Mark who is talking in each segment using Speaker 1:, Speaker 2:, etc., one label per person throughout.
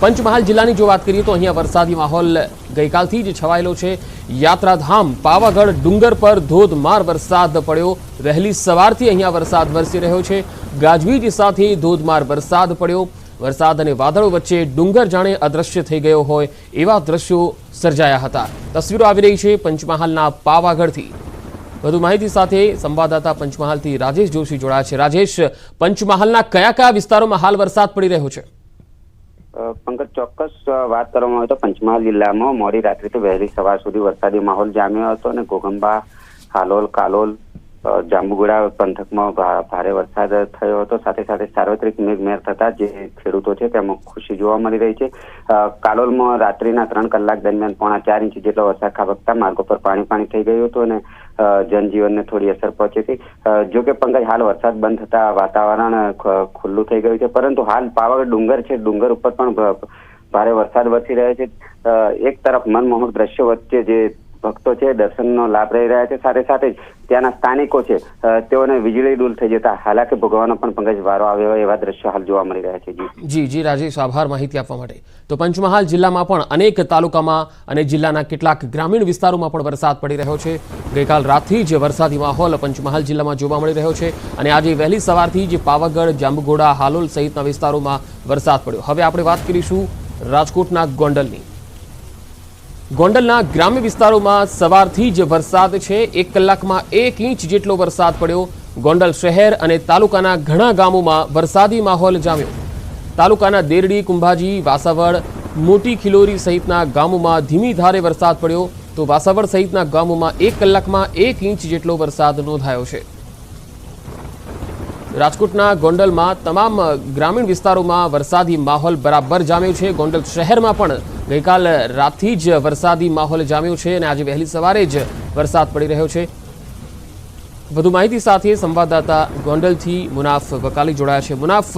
Speaker 1: પંચમહાલ જિલ્લાની જો વાત કરીએ તો અહીંયા વરસાદી માહોલ ગઈકાલથી જ છવાયેલો છે। યાત્રાધામ પાવાગઢ ડુંગર પર ધોધમાર વરસાદ પડ્યો। વહેલી સવારથી અહીંયા વરસાદ વરસી રહ્યો છે। ગાજવીજ સાથે ધોધમાર વરસાદ પડ્યો। વરસાદ અને વાદળો વચ્ચે ડુંગર જાણે અદૃશ્ય થઈ ગયો હોય એવા દ્રશ્યો સર્જાયા હતા। તસવીરો આવી રહી છે પંચમહાલના પાવાગઢથી। વધુ માહિતી સાથે સંવાદદાતા પંચમહાલથી રાજેશ જોશી જોડાયા છે। રાજેશ, પંચમહાલના કયા કયા વિસ્તારોમાં હાલ વરસાદ પડી રહ્યો છે?
Speaker 2: પંકજ, ચોક્કસ વાત કરવામાં આવે તો પંચમહાલ જિલ્લામાં મોડી રાત્રિથી વહેલી સવાર સુધી વરસાદી માહોલ જામ્યો હતો અને ઘોઘંબા, હાલોલ, કાલોલ, જાંબુગોડા પંથકમાં ભારે વરસાદ થયો હતો। સાથે સાથે સાર્વત્રિક મેઘમહેર થતા જે ખેડૂતો છે તેમાં ખુશી જોવા મળી રહી છે। કાલોલમાં રાત્રિના 3 કલાક દરમિયાન 4.5 ઇંચ જેટલો વરસાદ ખાબકતા માર્ગો પર પાણી થઈ ગયું હતું અને જનજીવનને થોડી અસર પહોંચી હતી। જો કે પંકજ, હાલ વરસાદ બંધ થતા વાતાવરણ ખુલ્લું થઈ ગયું છે, પરંતુ હાલ પાવાગઢ ડુંગર છે, ડુંગર ઉપર પણ ભારે વરસાદ વરસી રહ્યો છે। એક તરફ મનમોહક દ્રશ્યો વચ્ચે જે ભક્તો છે દર્શનનો લાભ લઈ રહ્યા છે, સાથે સાથે ત્યાંના સ્થાનિકો છે તેઓને વીજળી ડૂલ થઈ જતા હાલાકી ભોગવવાનો પણ પંકજ વારો આવ્યો એવા દ્રશ્યો હાલ જોવા મળી રહ્યા છે।
Speaker 1: જી રાજેશ, આભાર માહિતી આપવા માટે। તો પંચમહાલ જિલ્લામાં પણ અનેક તાલુકામાં અને જિલ્લાના કેટલાક ગ્રામીણ વિસ્તારોમાં પણ વરસાદ પડી રહ્યો છે। ગઈકાલ રાતથી જ વરસાદી માહોલ પંચમહાલ જિલ્લામાં જોવા મળી રહ્યો છે અને આજે વહેલી સવારથી જ પાવાગઢ, જાંબુઘોડા, હાલોલ સહિતના વિસ્તારોમાં વરસાદ પડ્યો। હવે આપણે વાત કરીશું રાજકોટના ગોંડલની। ગોંડલના ગ્રામ્ય વિસ્તારોમાં સવારથી જ વરસાદ છે। 1 કલાકમાં 1 ઇંચ જેટલો વરસાદ પડ્યો। ગોંડલ શહેર અને તાલુકાના ઘણા ગામોમાં વરસાદી માહોલ જામ્યો। તાલુકાના દેરડી, કુંભાજી, વાસાવડ, મોટી ખિલોરી સહિતના ગામોમાં ધીમી ધારે વરસાદ પડ્યો તો વાસાવડ સહિતના ગામોમાં 1 કલાકમાં 1 ઇંચ જેટલો વરસાદ નોંધાયો છે। રાજકોટના ગોંડલમાં તમામ ગ્રામીણ વિસ્તારોમાં વરસાદી માહોલ બરાબર જામ્યો છે। ગોંડલ શહેરમાં પણ ગઈકાલ રાતથી જ વરસાદી માહોલ જામ્યો છે અને આજે વહેલી સવારે જ વરસાદ પડી રહ્યો છે। વધુ માહિતી સાથે સંવાદદાતા ગોંડલથી મુનાફ વકાલી જોડાયા છે। મુનાફ,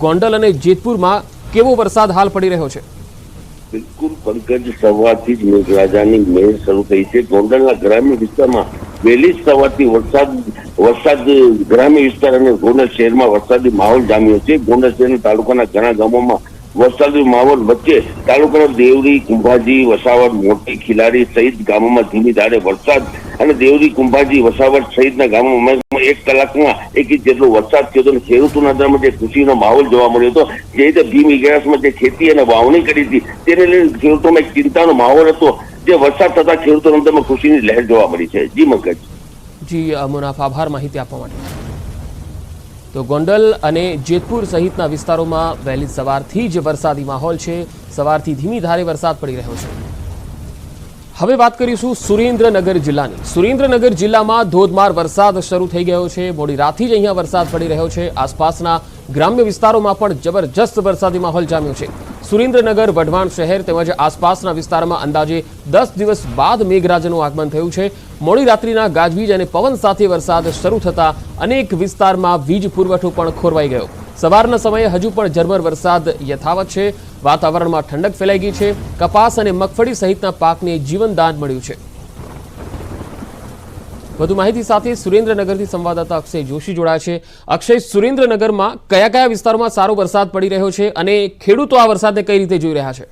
Speaker 1: ગોંડલ અને જેતપુરમાં કેવો વરસાદ હાલ પડી રહ્યો છે?
Speaker 3: બિલકુલ પંકજ, સવારથી જ મેઘરાજાની મેળ શરૂ થઈ છે। ગોંડલના ગ્રામ્ય વિસ્તારમાં વહેલી સવારથી વરસાદ ગ્રામ્ય વિસ્તાર અને ગોંડલ શહેરમાં વરસાદી માહોલ જામ્યો છે। ગોંડલ શહેરના તાલુકાના ઘણા ગામોમાં વરસાદી માહોલ વચ્ચે તાલુકાના દેવરી, કુંભાજી, વસાવડ, મોટી ખિલારી સહિત ગામોમાં ધીમી ધારે વરસાદ અને દેવરી, કુંભાજી, વસાવડ સહિતના ગામોમાં 1 કલાકમાં 1 ઇંચ જેટલો વરસાદ થયો હતો અને ખેડૂતોના અંદરમાં જે ખુશીનો માહોલ જોવા મળ્યો હતો। જે રીતે ભીમ ઇગાસમાં જે ખેતી અને વાવણી કરી હતી તેને લઈને ખેડૂતોમાં એક ચિંતાનો માહોલ હતો, જે વરસાદ થતા ખેડૂતોના અંદરમાં ખુશીની લહેર જોવા મળી છે। જી મગજ।
Speaker 1: જી મુનાફ, આભાર માહિતી આપવા માટે। તો ગોંડલ અને જેતપુર સહિતના વિસ્તારોમાં વહેલી સવારથી જ વરસાદી માહોલ છે। સવારથી ધીમી ધારે વરસાદ પડી રહ્યો છે। હવે વાત કરીશું સુરેન્દ્રનગર જિલ્લાની। સુરેન્દ્રનગર જિલ્લામાં ધોધમાર વરસાદ શરૂ થઈ ગયો છે। મોડી રાતથી જ અહીંયા વરસાદ પડી રહ્યો છે। આસપાસના ગ્રામ્ય વિસ્તારોમાં પણ જબરજસ્ત વરસાદી માહોલ જામ્યો છે। સુરેન્દ્રનગર, વઢવાણ શહેર તેમજ આસપાસના વિસ્તારમાં અંદાજે 10 દિવસ બાદ મેઘરાજાનું આગમન થયું છે। મોડી રાત્રિના ગાજવીજ અને પવન સાથે વરસાદ શરૂ થતા અનેક વિસ્તારમાં વીજ પુરવઠો પણ ખોરવાઈ ગયો। સવારના સમયે હજુ પણ ઝરમર વરસાદ યથાવત છે। વાતાવરણમાં ઠંડક ફેલાઈ ગઈ છે। કપાસ અને મગફળી સહિતના પાકને જીવનદાન મળ્યું છે। વધુ માહિતી સાથે સુરેન્દ્રનગરથી સંવાદદાતા અક્ષય જોશી જોડાયા છે। અક્ષય, સુરેન્દ્રનગરમાં કયા કયા વિસ્તારોમાં સારો વરસાદ પડી રહ્યો છે અને ખેડૂતો આ વરસાદને કઈ રીતે જોઈ રહ્યા છે?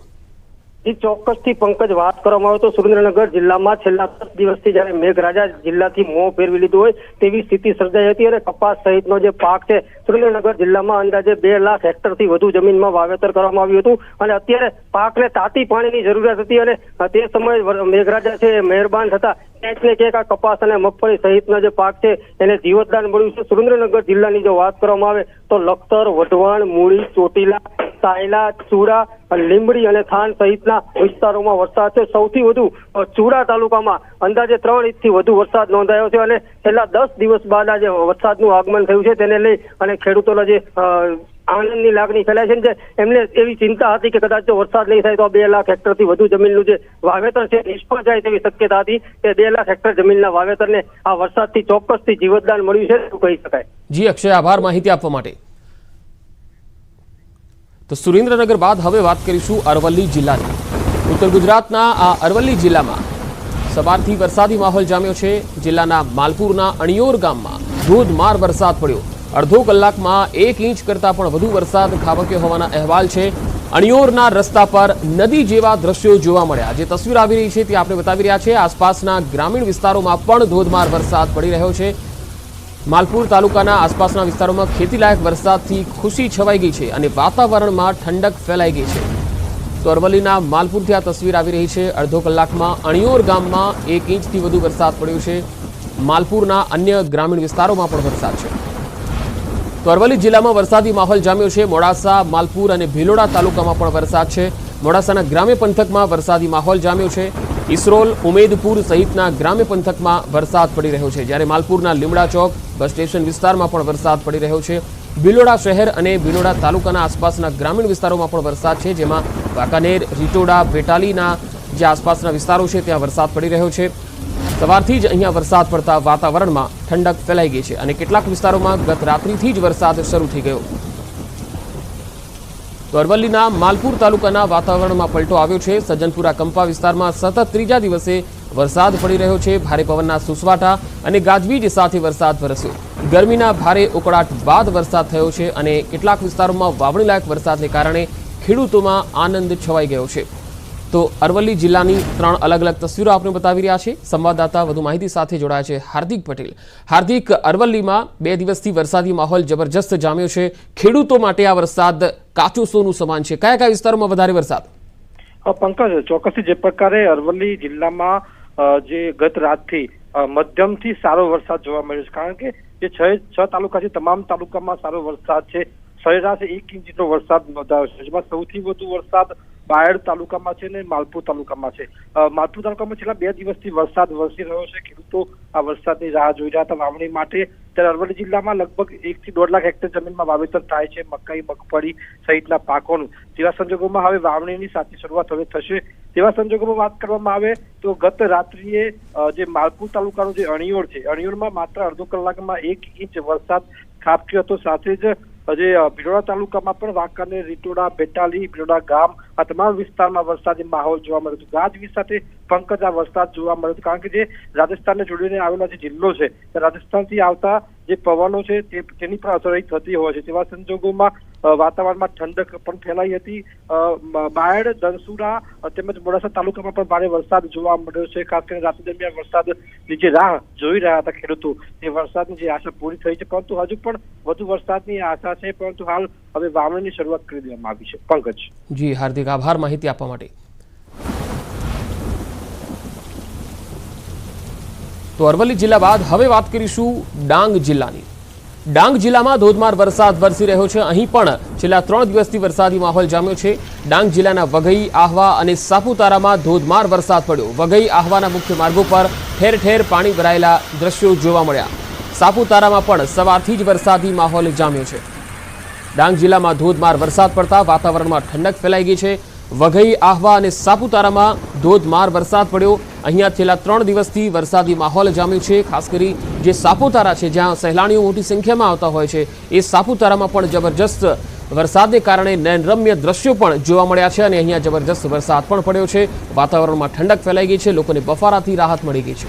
Speaker 4: ચોક્કસથી પંકજ, વાત કરવામાં આવે તો સુરેન્દ્રનગર જિલ્લામાં છેલ્લા 10 દિવસથી જ્યારે મેઘરાજા જિલ્લાથી મોં ફેરવી લીધું હોય તેવી સ્થિતિ સર્જાઈ હતી અને કપાસ સહિતનો જે પાક છે સુરેન્દ્રનગર જિલ્લામાં અંદાજે 2 લાખ હેક્ટરથી વધુ જમીનમાં વાવેતર કરવામાં આવ્યું હતું અને અત્યારે પાકને તાતી પાણીની જરૂરિયાત હતી અને તે સમયે મેઘરાજા છે મહેરબાન થતા ક્યાંક આ કપાસ અને મગફળી સહિતના જે પાક છે એને જીવતદાન મળ્યું છે। સુરેન્દ્રનગર જિલ્લાની જો વાત કરવામાં આવે તો લખતર, વઢવાણ, મૂળી, ચોટીલા, સાયલા, ચુડા, લીંબડી અને થાન સહિતના વિસ્તારોમાં વરસાદ છે। સૌથી વધુ ચુડા તાલુકામાં અંદાજે 3 ઇંચથી વધુ વરસાદ નોંધાયો છે અને છેલ્લા 10 દિવસ બાદ આજે વરસાદનું આગમન થયું છે તેને લઈ અને ખેડૂતોના જે આનંદની લાગણી ફેલાય છે। એમને એવી ચિંતા હતી કે કદાચ જો વરસાદ નહીં થાય તો 2 લાખ હેક્ટરથી વધુ જમીનનું જે વાવેતર છે નિષ્ફળ જાય તેવી શક્યતા હતી કે 2 લાખ હેક્ટર જમીનના વાવેતરને આ વરસાદથી ચોક્કસથી જીવતદાન મળ્યું છે એવું કહી શકાય।
Speaker 1: જી અક્ષય, આભાર માહિતી આપવા માટે। તો સુરેન્દ્રનગર બાદ હવે વાત કરીશું અરવલ્લી જિલ્લાની। ઉત્તર ગુજરાતના આ અરવલ્લી જિલ્લામાં સવારથી વરસાદી માહોલ જામ્યો છે। જિલ્લાના માલપુરના અણિયોર ગામમાં ધોધમાર વરસાદ પડ્યો। અડધો કલાકમાં 1 ઇંચ કરતાં પણ વધુ વરસાદ ખાબક્યો હોવાના અહેવાલ છે। અણિયોરના રસ્તા પર નદી જેવા દ્રશ્યો જોવા મળ્યા। જે તસવીર આવી રહી છે તે આપણે બતાવી રહ્યા છે। આસપાસના ગ્રામીણ વિસ્તારોમાં પણ ધોધમાર વરસાદ પડી રહ્યો છે। માલપુર તાલુકાના આસપાસના વિસ્તારોમાં ખેતીલાયક વરસાદથી ખુશી છવાઈ ગઈ છે અને વાતાવરણમાં ઠંડક ફેલાઈ ગઈ છે। તો અરવલ્લીના માલપુરથી આ તસવીર આવી રહી છે। અડધો કલાકમાં અણિયોર ગામમાં 1 ઇંચથી વધુ વરસાદ પડ્યો છે। માલપુરના અન્ય ગ્રામીણ વિસ્તારોમાં પણ વરસાદ છે। તો અરવલ્લી જિલ્લામાં વરસાદી માહોલ જામ્યો છે। મોડાસા, માલપુર અને ભિલોડા તાલુકામાં પણ વરસાદ છે। મોડાસાના ગ્રામ્ય પંથકમાં વરસાદી માહોલ જામ્યો છે। ઇસરોલ, ઉમેદપુર સહિતના ગ્રામ્ય પંથકમાં વરસાદ પડી રહ્યો છે, જ્યારે માલપુરના લીમડા ચોક બસ સ્ટેશન વિસ્તારમાં પણ વરસાદ પડી રહ્યો છે। ભિલોડા શહેર અને ભિલોડા તાલુકાના આસપાસના ગ્રામીણ વિસ્તારોમાં પણ વરસાદ છે, જેમાં વાંકાનેર, રીટોડા, બેટાલીના જે આસપાસના વિસ્તારો છે ત્યાં વરસાદ પડી રહ્યો છે। સવારથી જ અહીંયા વરસાદ પડતા વાતાવરણમાં ઠંડક ફેલાઈ ગઈ છે અને કેટલાક વિસ્તારોમાં ગત રાત્રિથી જ વરસાદ શરૂ થઈ ગયો। તો અરવલ્લીના માલપુર તાલુકાના વાતાવરણમાં પલટો આવ્યો છે। સજ્જનપુરા કંપા વિસ્તારમાં સતત ત્રીજા દિવસે વરસાદ પડી રહ્યો છે। ભારે પવનના સુસવાટા અને ગાજવીજ સાથે વરસાદ વરસ્યો। ગરમીના ભારે ઉકળાટ બાદ વરસાદ થયો છે અને કેટલાક વિસ્તારોમાં વાવણીલાયક વરસાદને કારણે ખેડૂતોમાં આનંદ છવાઈ ગયો છે। તો અરવલ્લી જિલ્લાની 3 અલગ અલગ તસવીરો આપણે બતાવી રહ્યા છે। સંવાદદાતા વધુ માહિતી સાથે જોડાયા છે હાર્દિક પટેલ। હાર્દિક, અરવલ્લીમાં 2 દિવસથી વરસાદી માહોલ જબરજસ્ત જામ્યો છે। ખેડૂતો માટે આ વરસાદ કાચું સોનું સમાન છે। કયા કયા વિસ્તારોમાં વધારે વરસાદ?
Speaker 5: પંકજ, ચોક્કસથી જે પ્રકારે અરવલ્લી જિલ્લામાં જે ગત રાતથી મધ્યમથી સારો વરસાદ જોવા મળ્યો છે, કારણ કે જે 6 તાલુકા છે તમામ તાલુકામાં સારો વરસાદ છે। સરેરાશ 1 ઇંચ જેટલો વરસાદ નોંધાયો છે, જેમાં સૌથી વધુ વરસાદ બાયડ તાલુકામાં છે ને માલપુર તાલુકામાં છે। માલપુર તાલુકામાં છેલ્લા 2 દિવસથી વરસાદ વરસી રહ્યો છે। ખેડૂતો આ વરસાદની રાહ જોઈ રહ્યા હતા વાવણી માટે। ત્યારે અરવલ્લી જિલ્લામાં લગભગ 1 થી 1.5 લાખ હેક્ટર જમીનમાં વાવેતર થાય છે મકાઈ, મગફળી સહિતના પાકોનું। તેવા સંજોગોમાં હવે વાવણીની સાચી શરૂઆત હવે થશે। તેવા સંજોગોમાં વાત કરવામાં આવે તો ગત રાત્રિએ જે માલપુર તાલુકાનો જે અણિયોર છે, અણિયોરમાં માત્ર અડધો કલાકમાં 1 ઇંચ વરસાદ ખાબક્યો હતો। સાથે જ જે ભિલોડા તાલુકામાં પણ વાંકાનેર, રીટોડા, બેટાલી, ભિલોડા ગામ આ તમામ વિસ્તારમાં વરસાદી માહોલ જોવા મળ્યો હતો। ગાજવીજ સાથે પંકજ આ વરસાદ જોવા મળ્યો હતો, કારણ કે જે રાજસ્થાનને જોડીને આવેલો જે જિલ્લો છે તે રાજસ્થાનથી આવતા જે પવનો છે તેની પણ અસર થતી હોય છે। તેવા સંજોગોમાં વાતાવરણમાં ઠંડક પણ ફેલાઈ હતી। બાયડ, ધનસુરા તેમજ મોડાસા તાલુકામાં પણ ભારે વરસાદ જોવા મળ્યો છે। ખાસ કરીને રાત્રિ દરમિયાન વરસાદની જે રાહ જોઈ રહ્યા હતા ખેડૂતો, તે વરસાદની જે આશા પૂરી થઈ છે, પરંતુ હજુ પણ વધુ વરસાદની આશા છે, પરંતુ હાલ હવે વાવણીની શરૂઆત કરી દેવામાં આવી છે। પંકજ
Speaker 1: જી હાર્દિક, આભાર માહિતી આપવા માટે। તો અરવલ્લી જિલ્લા બાદ હવે વાત કરીશું ડાંગ જિલ્લાની। ડાંગ જિલ્લામાં ધોધમાર વરસાદ વરસી રહ્યો છે। અહીં પણ છેલ્લા 3 દિવસથી વરસાદી માહોલ જામ્યો છે। ડાંગ જિલ્લાના વઘઈ, આહવા અને સાપુતારામાં ધોધમાર વરસાદ પડ્યો। વઘઈ, આહવાના મુખ્ય માર્ગો પર ઠેર ઠેર પાણી ભરાયેલા દ્રશ્યો જોવા મળ્યા। સાપુતારામાં પણ સવારથી જ વરસાદી માહોલ જામ્યો છે। ડાંગ જિલ્લામાં ધોધમાર વરસાદ પડતા વાતાવરણમાં ઠંડક ફેલાઈ ગઈ છે। વઘઈ, આહવા અને સાપુતારામાં ધોધમાર વરસાદ પડ્યો। અહીંયા છેલ્લા 3 દિવસથી વરસાદી માહોલ જામ્યો છે। ખાસ કરી જે સાપુતારા છે, જ્યાં સહેલાણીઓ મોટી સંખ્યામાં આવતા હોય છે, એ સાપુતારામાં પણ જબરજસ્ત વરસાદને કારણે નયનરમ્ય દ્રશ્યો પણ જોવા મળ્યા છે અને અહીંયા જબરજસ્ત વરસાદ પણ પડ્યો છે। વાતાવરણમાં ઠંડક ફેલાઈ ગઈ છે, લોકોને બફારાથી રાહત મળી ગઈ છે।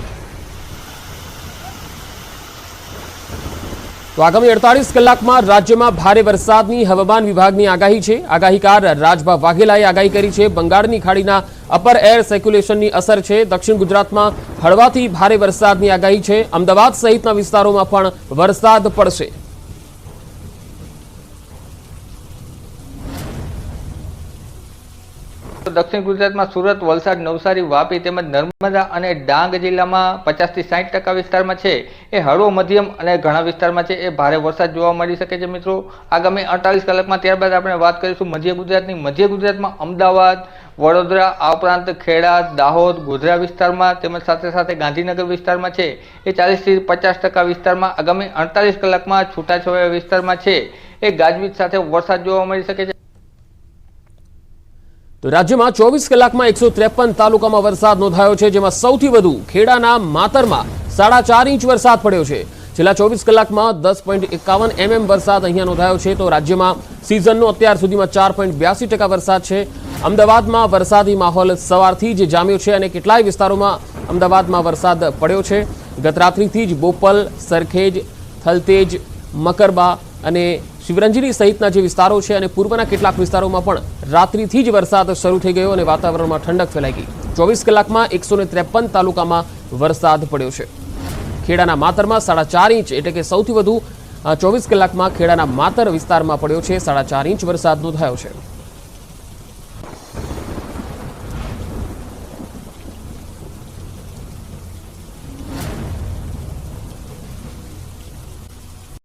Speaker 1: તો આગામી 48 કલાકમાં રાજ્યમાં ભારે વરસાદની હવામાન વિભાગની આગાહી છે। આગાહીકાર રાજભા વાઘેલાએ આગાહી કરી છે। બંગાળની ખાડીના અપર એર સર્ક્યુલેશનની અસર છે। દક્ષિણ ગુજરાતમાં હળવાથી ભારે વરસાદની આગાહી છે। અમદાવાદ સહિતના વિસ્તારોમાં પણ વરસાદ પડશે।
Speaker 6: દક્ષિણ ગુજરાતમાં સુરત, વલસાડ, નવસારી, વાપી તેમજ નર્મદા અને ડાંગ જિલ્લામાં 50 થી 60% વિસ્તારમાં છે એ હળવો મધ્યમ અને ઘણા વિસ્તારમાં છે એ ભારે વરસાદ જોવા મળી શકે છે। મિત્રો, આગામી 48 કલાકમાં ત્યારબાદ આપણે વાત કરીશું મધ્ય ગુજરાતની। મધ્ય ગુજરાતમાં અમદાવાદ, વડોદરા આ ઉપરાંત ખેડા, દાહોદ, ગોધરા વિસ્તારમાં તેમજ સાથે સાથે ગાંધીનગર વિસ્તારમાં છે એ 40 થી 50% વિસ્તારમાં આગામી 48 કલાકમાં છૂટાછવાયા વિસ્તારમાં છે એ ગાજવીજ સાથે વરસાદ જોવા મળી શકે છે।
Speaker 1: તો રાજ્યમાં 24 કલાકમાં 153 તાલુકામાં વરસાદ નોંધાયો છે, જેમાં સૌથી વધુ ખેડાના માતરમાં 4.5 ઇંચ વરસાદ પડ્યો છે। છેલ્લા 24 કલાકમાં 10.51 mm વરસાદ અહીંયા નોંધાયો છે। તો રાજ્યમાં સિઝનનો અત્યાર સુધીમાં 4.82% વરસાદ છે। અમદાવાદમાં વરસાદી માહોલ સવારથી જ જામ્યો છે અને કેટલાય વિસ્તારોમાં અમદાવાદમાં વરસાદ પડ્યો છે। ગત રાત્રિથી જ બોપલ, સરખેજ, થલતેજ, મકરબા અને શિવરંજની સહિતના જે વિસ્તારો છે અને પૂર્વના કેટલાક વિસ્તારોમાં પણ રાત્રિથી જ વરસાદ શરૂ થઈ ગયો અને વાતાવરણમાં ઠંડક ફેલાઈ ગઈ. 24 કલાકમાં 153 તાલુકામાં વરસાદ પડ્યો છે. ખેડાના માતરમાં 4.5 ઇંચ એટલે કે સૌથી વધુ 24 કલાકમાં ખેડાના માતર વિસ્તારમાં પડ્યો છે. 4.5 ઇંચ વરસાદ નોંધાયો છે.